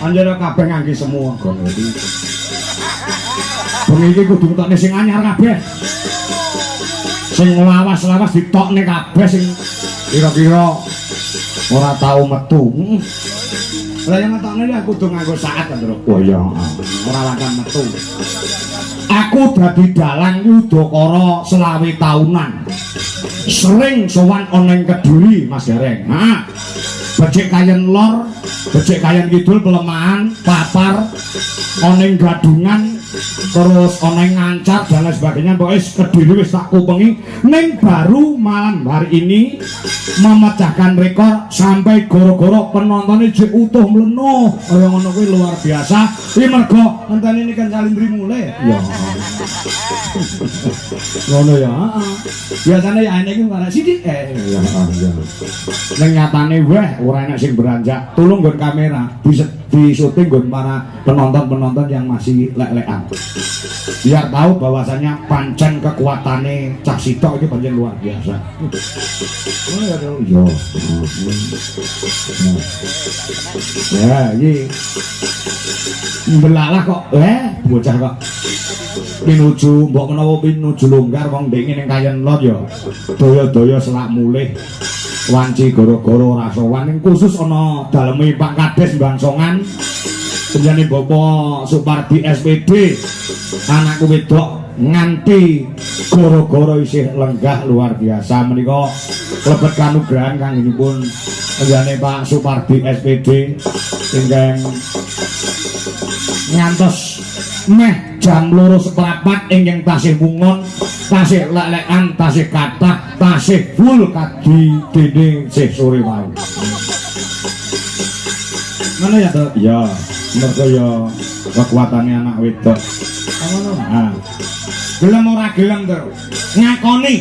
Anjara kabeh ngangge semua gono iki. Bengi iki kudu tokne sing anyar kabeh. Sing lawas-lawas ditokne kabeh sing kira-kira ora tau metu. Lah yang ngetokne iki aku kudu nganggo saat to, Bro. Oh iya, ora lakon metu. Aku dadi dalang Udakara 20 tahunan. Sering sowan oneng Kediri, Mas Gareng. Nah, becik kayen lor, becik kayen kidul pelemahan, papar, oneng gadungan, terus oneng ngancar dan lain sebagainya. Pokoknya Kediri wis tak kupengi. Ning baru malam hari ini memecahkan rekor sampai goro-goro penontonnya jek utuh mleno. Kaya ngono kuwi luar biasa. Iki mergo ngenteni Niken Salindri mulai. Ya. Ngono ya, heeh. Biasane ya ana iki ora sithik. Ya, ya. Ning nyatane weh ora enak sing beranjak. Tulung nggon kamera, di syuting nggon para penonton-penonton yang masih lek-lekan. Biar tahu bahwasanya pancen kekuatannya Cak Sitok ini pancen luar biasa. Oh ya dong, yo. Ya, ini belalah kok, bocah kok. Pinuju, mbok menawa pinuju longgar wong ndek ning kayen lot ya. Daya-daya selak mulih. Wanci goro-goro rasowan ning khusus ana daleme Pak Kades Bangsongan. Penjane Bapak Supardi SPD. Anakku wedok nganti goro-goro isih lenggah luar biasa menika lebet kanugrahan kanggenipun penjane Pak Supardi SPD ingkang ngantos meh jam 2:04 ingkang tasih mungon, tasih lelekan, tasih kathah, tasih full kadi dene sih sore wae. Mana ya to? Ya, mergo ya kekuatannya anak wedok. Ngono. Nah. Gelem ora gelem to. Ngakoni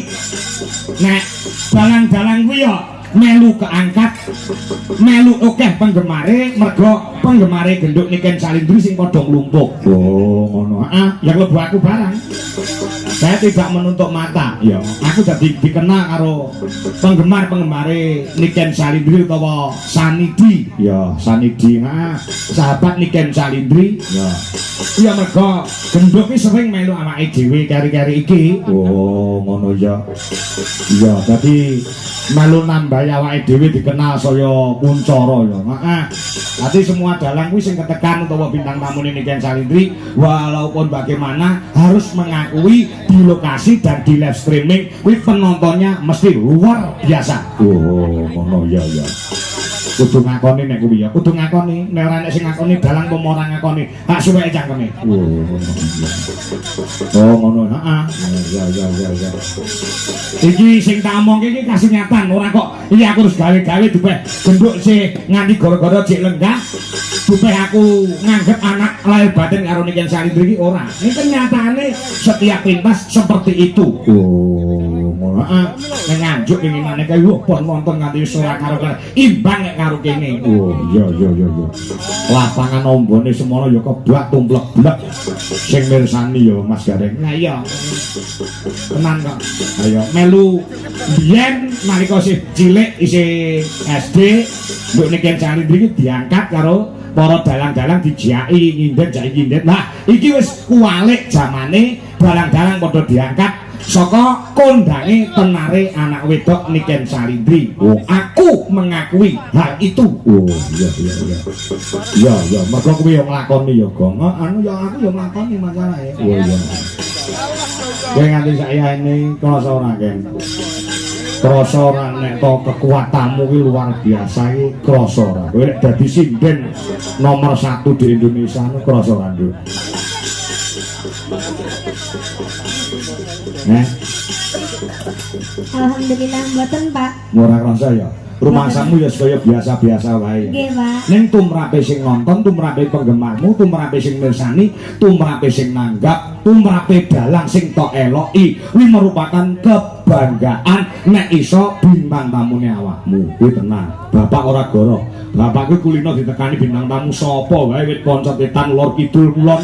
nek dalang-dalang kuwi ya melu keangkat, melu akeh penggemare, mergo penggemare genduk Niken Salindri sing padha nglumpuk. Oh, ngono. Yang lebu aku barang. Saya tidak menutup mata. Ya, aku jadi dikenal karo penggemar-penggemare Niken Salindri utawa Sanidi. Ya, Sanidi. Sahabat Niken Salindri. Ya. Iya mergo genduk iki sering melu awake dhewe kari-kari iki. Oh, ngono ya. Iya, dadi melu nambah awake dhewe dikenal saya puncara ya. Dadi semua dalang kuwi sing ketekan utawa bintang tamu Niken Salindri walaupun bagaimana harus mengakui di lokasi dan di live streaming kuwi penontonnya mesti luar biasa. Oh, ngono ya ya. Kudu ngakoni nek kuwi ya, kudu ngakoni. Nek ora nek sing ngakoni dalang pemora ngakoni, tak suweke cangkeme. Oh, ngono. Heeh. Ya ya ya ya. Iki sing tak omongke iki kasunyatan, ora kok iki aku harus gawe-gawe dupeh genduk sih nganti gara-gara jek lenggah. Dupeh aku nganggep anak lahir batin karo Niken Salindri iki ora. Ini kenyataane setiap pintas seperti itu. Oh, ngono. Heeh. Nek nganjuk ning ngene kae pon nonton nganti wis ora karo imbang nek karo kene. Oh, iya iya iya iya. Lapangan ombone semono ya keblak tumplek-blek. Sing mirsani ya Mas Gareng. Lah iya. Tenan kok. Ayo melu biyen nalika isih cilik isih SD, Mbok Niken Salindri iki diangkat karo para dalang-dalang dijaki ngindet jaki ngindet. Lah iki wis kuwalik zamane dalang-dalang padha diangkat saka kondange tenare anak wedok Niken Salindri. Oh, aku mengakui hal itu. Oh, iya. Iya, Mergo kuwi yo nglakoni yo, Gong. Anu yo aku yo nglakoni masalahe. oh iya. Kowe nganti saya ini krasa ora Ken? Krasa ora nek to kekuatanmu ki luar biasa iki krasa ora. Kowe nek dadi sinden nomor 1 di Indonesia nu krasa ora, Nduk. Alhamdulillah mboten, Pak. Ora krasa ya. Rumahsamu ya kaya biasa-biasa wae. Nggih, Pak. Ning tumrape sing nonton, tumrape penggemarmu, tumrape sing mirsani, tumrape sing nanggap, tumrape dalang sing tok eloki, kuwi merupakan kebanggaan nek iso bintang tamune awakmu. Kuwi tenang. Bapak ora goro. Bapak kuwi kulino ditekani bintang tamu sapa wae wit kanca tetan lor kidul kulon.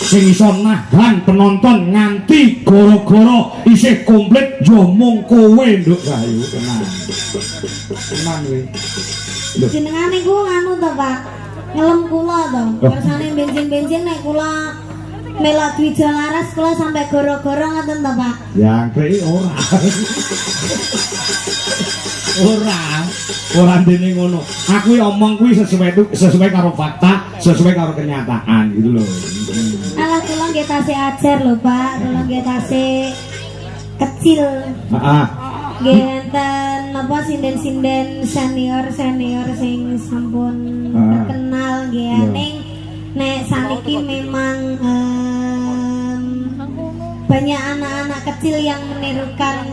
Sing iso nahan penonton nganti goro-goro isih komplit yo mung kowe, Nduk Rahayu. Tenang. Tenang kuwi. Jenengan niku anu to, Pak. Ngelem kula to. Kersane bensin-bensin nek kula melok Dwija Laras kula sampai goro-goro ngoten to, Pak. Yang kei ora. Ora ndene ngono. Aku omong kuwi sesuai karo fakta, sesuai karo kenyataan gitu loh. Alah kula nggih tasih ajar lho, Pak. Kula nggih tasih kecil. Heeh. Nggih enten napa sinden-sinden senior sing sampun terkenal nggih. Ning nek saniki memang banyak anak-anak kecil yang menirukan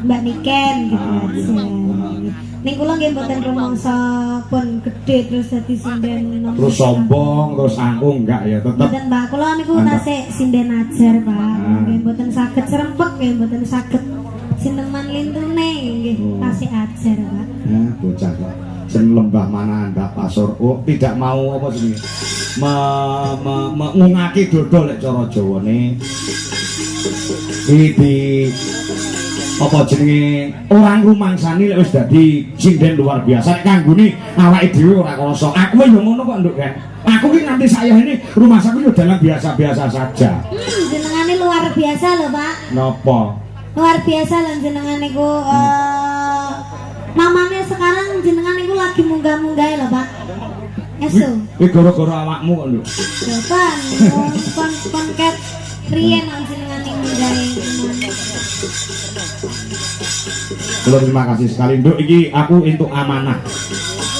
Mbak Niken gitu. Ning kula nggih mboten rumangsa pun gedhe terus dadi sinden nomor. Terus sombong, terus angkuh enggak ya tetep. Mboten, Mbak. Kula niku tasih sinden ajar, Pak. Nggih mboten saged serempek, nggih mboten saged sineman lintune nggih tasih ajar, Pak. Bocah kok. Sing lembah mana ndak pasor. Oh, tidak mau apa jenenge? Ngungake dodol lek cara Jawane. Iki apa jenenge orang rumangsani lek wis dadi sinden luar biasa kanggone awake dhewe ora krasa. Aku yo ngono kok, Nduk, kan. Aku ki nganti saya ini rumah saku yo dalang biasa-biasa saja. Jenengane luar biasa lho, Pak. Napa? Luar biasa lho jenengan niku mamane sekarang jenengan niku lagi munggah-munggah lho, Pak. Eso. Iki gara-gara awakmu kok, Nduk. Bapak, kon ket riyen jenengan niku munggah. Terima kasih sekali, Nduk. Iki aku entuk amanah.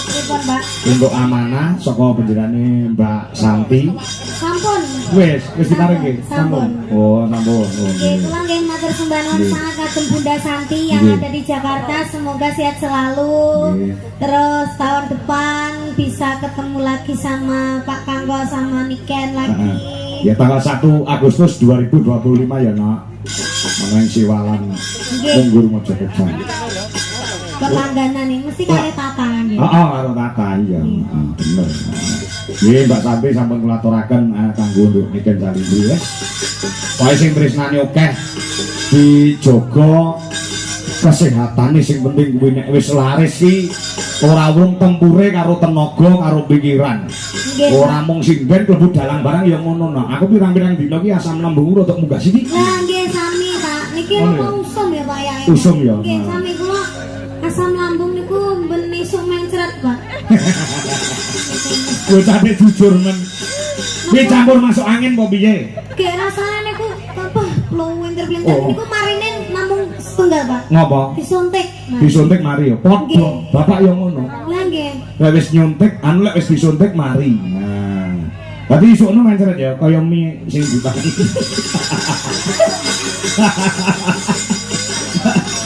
Pripun, Pak? Untuk amanah saka panjenengane Mbak Santi. Sampun. Wis ditarik nggih. Sampun. Oh, sampun. Nggih, kula nggih matur sembah nuwun sangat kagem Bunda Santi yang ada di Jakarta. Semoga sehat selalu. Terus tahun depan bisa ketemu lagi sama Pak Kanggo sama Niken lagi. Ya tanggal 1 Agustus 2025 ya, Nak. Meneng siwalan Munggur Mojokerto. Pelangganan nih mesti kare Tata nggih. Heeh, karo Tata iya. Bener. Nggih, Mbak Santi sampun kulaturaken kanggo Nduk Niken Salindri ya. Wae sing tresnane akeh dijaga kesehatane sing penting kuwi nek wis laris ki ora wong tempure karo tenaga karo pikiran. Ora mung sinden klebu dalang barang ya ngono no. Aku pirang-pirang dina ki asam lambung rada munggah sithik. Lah nggih sami Pak. Niki usum ya Pak ya. Usum ya. Nggih sami kula asam lambung niku ben isuk mencret, Pak. Bocahne jujur men. Kuwi campur masuk angin apa piye? Nggih rasane niku apa luwinter-winter niku marine namung setunggal, Pak. Ngapa? Disuntik. Mas. Disuntik mari ya. Padha. Bapak ya ngono. Lah nggih. Lek wis nyuntik, anu lek wis disuntik mari. Nah. Berarti isukno mencret ya kaya mie sing ditaki.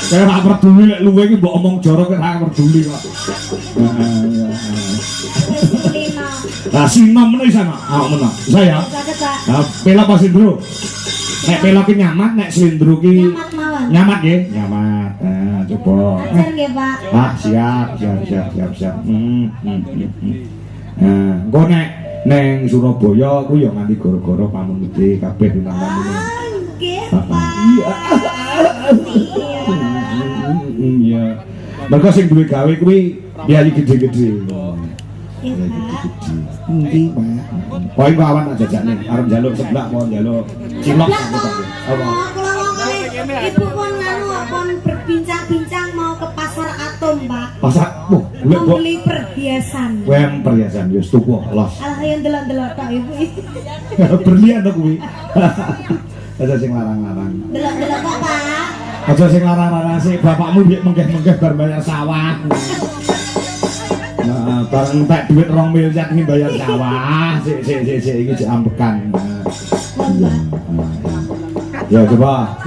Saya ora peduli lek luwe iki mbok omong jorok ora peduli kok. Lah sinom menawa sana. Awak menawa. Saya. Saged, Pak. Lah pelok apa sindro? Nek pelok ki nyamat, nek slindro ki Nyamat mawon. nyamat nggih, nyamat. Nah, coba. Ajar nggih, Pak. Ah, siap. Nah, engko nek neng Surabaya ku ya nganti gara-gara pamunute kabeh bintang tamune. Nggih, Pak. Iya. Mergo sing duwe gawe kuwi biayi gede-gede. Iya, Pak. Endi, Pak? Pokoke kok awan tak jajakne, arep njaluk seblak mau njaluk cilok Sebelah gitu. toh. Apa? Oh, kula mau kali ibu pun nganu pun berbincang-bincang mau ke pasar Atom, Pak. Pasar, Mau kok beli perhiasan. wem perhiasan yo tuku los. Alah yang delok-delok tok ibu. Berlian to kuwi. Aja sing larang-larang. Delok-delok kok, Pak. Aja sing larang-larang sih bapakmu biek menggeh-menggeh bar bayar sawah. Nah, bareng entek duit 2 miliar iki bayar sawah. Sik iki ambekan. Ya coba.